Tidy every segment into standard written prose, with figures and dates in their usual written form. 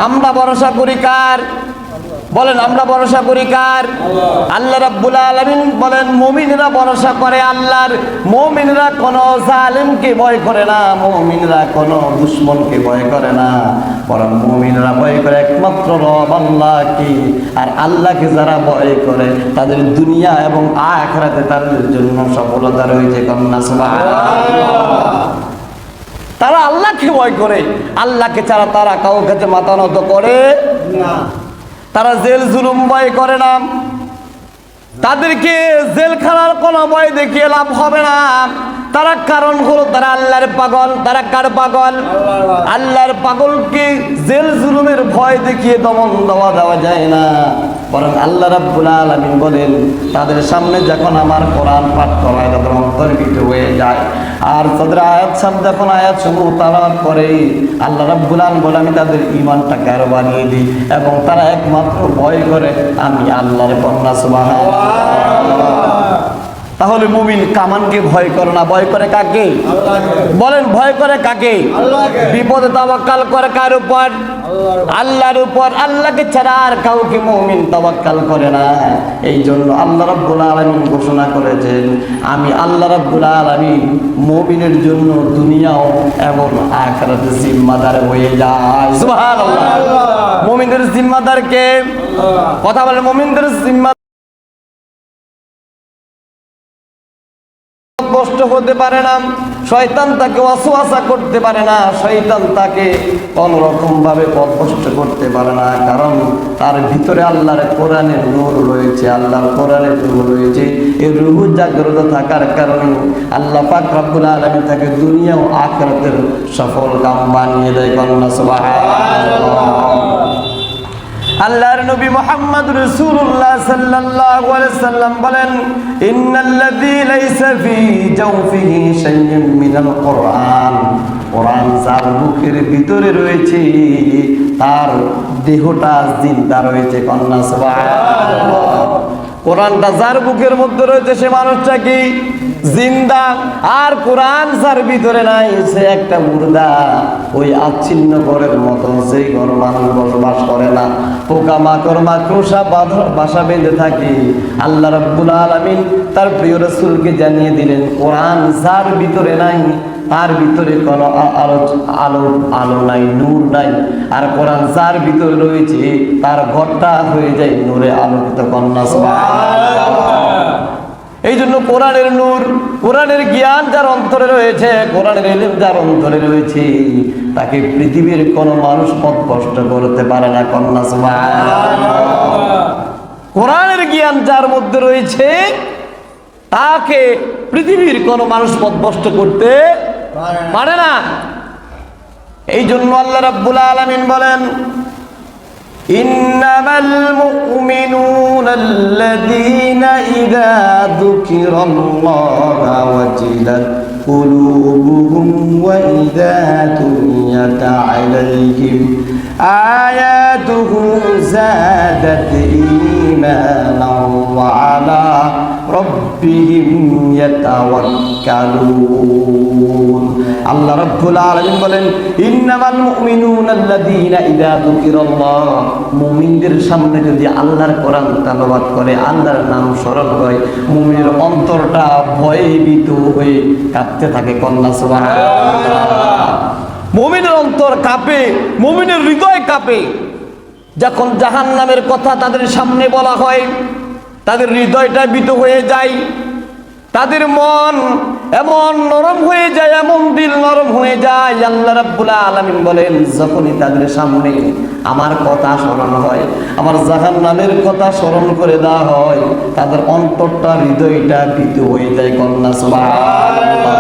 আমরা ভরসা করি কার? বলেন আমরা ভরসা করি কার? আল্লাহ রাব্বুল আলামিন বলেন মুমিনরা ভরসা করে আল্লাহর। মুমিনরা কোনো জালিমকে ভয় করে না, মুমিনরা কোনো দুশমনকে ভয় করে না, বরং মুমিনরা ভয় করে একমাত্র রব আল্লাহকে। আর আল্লাহকে যারা ভয় করে তাদের দুনিয়া এবং আখিরাতে তাদের জন্য সফলতা রয়েছে। কন্যা সুবহানাল্লাহ। তারা আল্লাহকে ভয় করে, আল্লাহকে ছাড়া তারা কারোর কাছে মাথা নত করে না। তারা জেল জুলুম ভয় করে না, তাদেরকে জেলখানার কোনো ভয় দেখিয়ে লাভ হবে না। তারা কারণ হলো তারা আল্লাহর পাগল। তারা কার পাগল? আল্লাহর পাগলকে জেল জুলুমের ভয় দেখিয়ে দমন দেওয়া যায় না, বরং আল্লাহ রাব্বুল আলামিন বলেন তাদের সামনে যখন আমার কোরআন পাঠ করা হয় তাদের অন্তর্ভুক্ত হয়ে যায়। আর তাদের আয়াত সামনে যখন আয়াত সমূহ তালাওয়াত করে আল্লাহ রাব্বুল আলামিন বলে আমি তাদের ঈমানটাকে আরো বানিয়ে দিই এবং তারা একমাত্র ভয় করে আমি আল্লাহর। কন্যা সুবহানাল্লাহ। তাহলে মুমিন কামানকে ভয় করে না, ভয় করে কাকে? বলেন ভয় করে কাকে? বিপদে তাওয়াক্কাল করে কার উপর? আল্লাহর উপর। আল্লাহকে ছাড়া আর কাউকে মুমিন তাওয়াক্কাল করে না। এই জন্য আল্লাহ রাব্বুল আলামিন ঘোষণা করেছেন আমি আল্লাহ রাব্বুল আলামিন মুমিনের জন্য দুনিয়াও এবং আখিরাতে জিম্মাদার হয়ে যায়। সুবহানাল্লাহ। মুমিনদের জিম্মাদার কে? কথা বলেন মুমিনদের জিম্মাদার কষ্ট হতে পারে না, শয়তান তাকে ওয়াসওয়াসা করতে পারে না, শয়তান তাকে কোনরকম ভাবে পথভ্রষ্ট করতে পারে না, কারণ তার ভিতরে আল্লাহর কোরআনের নূর রয়েছে। আল্লাহর কোরআনের নূর রয়েছে। এই রূহ জাগ্রত থাকার কারণে আল্লাহ পাক রব্বুল আলামিন তাকে দুনিয়া ও আখিরাতের সফল কাম বানিয়ে দেয়। কন্যা সুবহানাল্লাহ। আল্লাহর নবী মুহাম্মদ রাসূলুল্লাহ সাল্লাল্লাহু আলাইহি সাল্লাম বলেন ইন্নাল্লাযী লাইসা ফি জাওফিহি শাইউন মিনাল কোরআন, কোরআন যার বুকের ভিতরে রয়েছে তার দেহটা জিন্দা রয়েছে। কন্যা সুবহানাল্লাহ। কোরআনটা যার বুকের মধ্যে রয়েছে সে মানুষটা কি জিন্দা, আর কোরআন যার ভিতরে নাই সে একটা মুর্দা। ওই আচ্ছিন্ন ঘরের মতো সেই ঘর মানুষ বসবাস করে না, পোকা মাকড় মাকড়সা বাসা বেঁধে থাকে। আল্লাহ রাব্বুল আলামিন তার প্রিয় রাসূলকে জানিয়ে দিলেন কোরআন যার ভিতরে নাই তার ভিতরে কোনো আলো নাই, নূর নাই। আর কোরআন যার ভিতরে রয়েছে তার ঘরটা হয়ে যায় নূরে আলোকিত। কন্যা সুবহানাল্লাহ। এই জন্য কোরআনের নূর, কোরআনের জ্ঞান যার অন্তরে রয়েছে, কোরআনের ইলম যার অন্তরে রয়েছে তাকে পৃথিবীর কোনো মানুষ পথভ্রষ্ট করতে পারে না। কন্যা সুবহানাল্লাহ। কোরআনের জ্ঞান যার মধ্যে রয়েছে তাকে পৃথিবীর কোনো মানুষ পথভ্রষ্ট করতে পারে না। এই জন্য আল্লাহ রাব্বুল আলামিন বলেন ইন্নামাল মুমিনুনা আল্লাযীনা ইযা যুকিরাল্লাহু ওয়াজিলাত কুলুবুহুম ওয়া ইযা তুলিয়াত আলাইহিম আয়াতুহু যাদাত ঈমানান ওয়া আলা রাব্বিহিম ইয়াতাওয়াক্কালুন। আল্লাহ রাব্বুল আলামিন বলেন ইন্নামাল মুমিনুনা আল্লাযীনা ইযা যুকিরাল্লাহ, মুমিনদের সামনে যদি আল্লাহর কোরআন তেলাওয়াত করে, আল্লাহর নাম স্মরণ করে, মুমিনের অন্তরটা ভয়ে ভীত হয়ে কাঁপতে থাকে। কন্যা সুবহানাল্লাহ। মুমিনের অন্তর কাঁপে, মুমিনের হৃদয় কাঁপে যখন জাহান্নামের কথা তাদের সামনে বলা হয়। তাদের হৃদয়টা ভীত হয়ে যায়, তাদের মন এমন নরম হয়ে যায়, এমন দিল নরম হয়ে যায়। আল্লাহ রাব্বুল আলামিন বলেন যখনই তাদের সামনে আমার কথা স্মরণ হয়, আমার জাহান্নামের কথা স্মরণ করে দেওয়া হয়, তাদের অন্তরটা হৃদয়টা ভীত হয়ে যায়। কন্যা সুবহানাল্লাহ।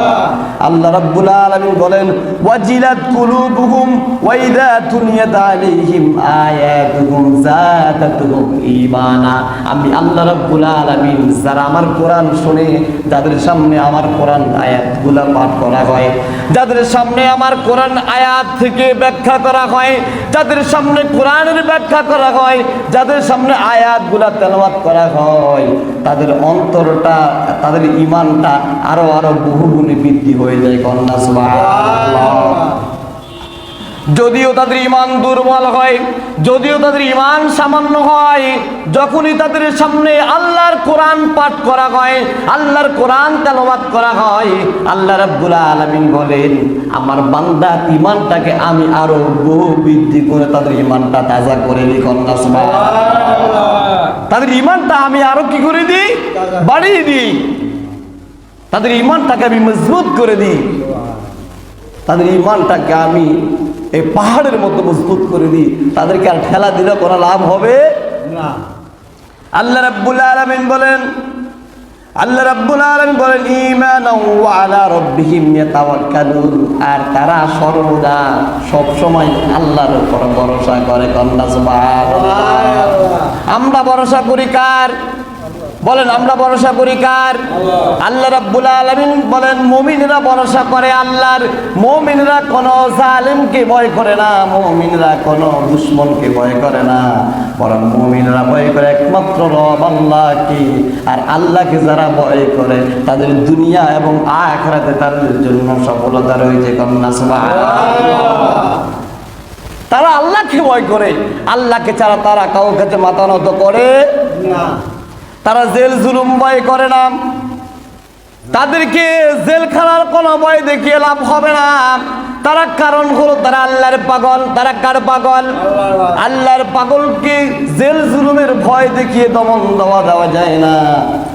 আল্লাহ রাব্বুল আলামিন বলেন ওয়াজিলাত কুলুবুহুম ওয়া ইযা তুলিয়াত আলাইহিম আয়াতুহুম যাদাতুহুম ঈমানা। আমি আল্লাহ রাব্বুল আলামিন যারা আমার কোরআন শুনে, যাদের সামনে আমার কোরআন আয়াতগুলো পাঠ করা হয়, যাদের সামনে আমার কোরআন আয়াত থেকে ব্যাখ্যা করা হয়, যাদের সামনে কোরআনের ব্যাখ্যা করা হয়, যাদের সামনে আয়াতগুলো তেলাওয়াত করা হয়, তাদের অন্তরটা, তাদের ঈমানটা আরো বহুগুণে বৃদ্ধি হয়ে যায়। কন্যা সুবহানাল্লাহ। যদিও তাদের ঈমান দুর্বল হয়, যদিও তাদের ঈমান সামান্য হয়, যখনই তাদের সামনে আল্লাহর কোরআন পাঠ করা হয়, আল্লাহর কোরআন তেলাওয়াত করা হয়, আল্লাহ রাব্বুল আলামিন বলেন আমার বান্দার ঈমানটাকে আমি আরো বহু বৃদ্ধি করে তাদের ঈমানটা তাজা করে দিই। কন্যা সুবহানাল্লাহ। তাদের ঈমানটা আমি আরো কি করে দিই? বাড়িয়ে দিই। তাদের ঈমানটাকে আমি মজবুত করে দিই। তাদের ঈমানটাকে আমি এই পাহাড়ের মতো মজবুত করে দিই। তাদেরকে আর ঠেলা দিলে কোনো লাভ হবে না। আল্লাহ রাব্বুল আলামিন বলেন, আল্লাহ রাব্বুল আলামিন বলেন ঈমানাও ওয়া আলা রাব্বিহিম ইয়াতাওয়াক্কালুন। আর তারা সর্বদা সব সময় আল্লাহর উপর ভরসা করে। কন্যা সুবহানাল্লাহ। আমরা ভরসা করি কার? বলেন আমরা ভরসা করি কার? আল্লাহ রাব্বুল আলামিন বলেন মুমিনরা ভরসা করে আল্লাহর। মুমিনরা কোন জালিমকে ভয় করে না, মুমিনরা কোন দুশমনকে ভয় করে না, বরং মুমিনরা ভয় করে একমাত্র রব আল্লাহকে। আর আল্লাহকে যারা ভয় করে তাদের দুনিয়া এবং আখিরাতে তাদের জন্য সফলতা রয়েছে। কন্যা সুবহানাল্লাহ। তারা আল্লাহকে ভয় করে, আল্লাহকে ছাড়া তারা কারোর কাছে মাথা নত করে না। তারা জেল জুলুম ভয় করে না, তাদেরকে জেলখানার কোনো ভয় দেখিয়ে লাভ হবে না। তারা কারণ হলো তারা আল্লাহর পাগল। তারা কার পাগল? আল্লাহর পাগলকে জেল জুলুমের ভয় দেখিয়ে দমন দেওয়া যায় না,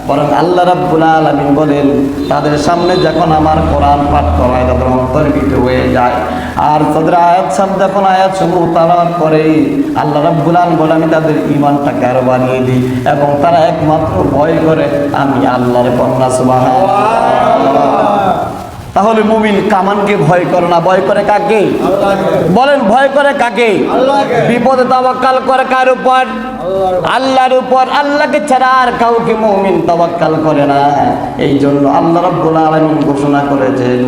বরং আল্লাহ রাব্বুল আলামিন বলেন তাদের সামনে যখন আমার কোরআন পাঠ করা হয় তাদের অন্তর্ভুক্ত হয়ে যায়। আর তাদের আয়াত সামনে যখন আয়াত সমূহ তালাওয়াত করে আল্লাহ রাব্বুল আলামিন বলেন আমি তাদের ঈমানটাকে আরো বানিয়ে দিই এবং তারা একমাত্র ভয় করে আমি আল্লাহর। কন্যা সুবহানাল্লাহ। তাহলে মুমিন কামানকে ভয় করে না, ভয় করে কাকে? বলেন ভয় করে কাকে? বিপদে তাওয়াক্কাল করে কার উপর? আল্লাহর উপর। আল্লাহকে ছাড়া আর কাউকে মুমিন তাওয়াক্কাল করে না। এই জন্য আল্লাহ রাব্বুল আলামিন ঘোষণা করেছেন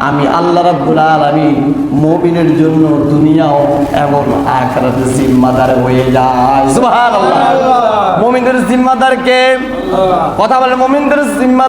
আমি আল্লাহ রাব্বুল আলামিন মুমিনের জন্য দুনিয়াও এবং আখিরাতে জিম্মাদার হয়ে যায়। সুবহানাল্লাহ। মুমিনদের জিম্মাদার কে? কথা বলেন মুমিনদের জিম্মা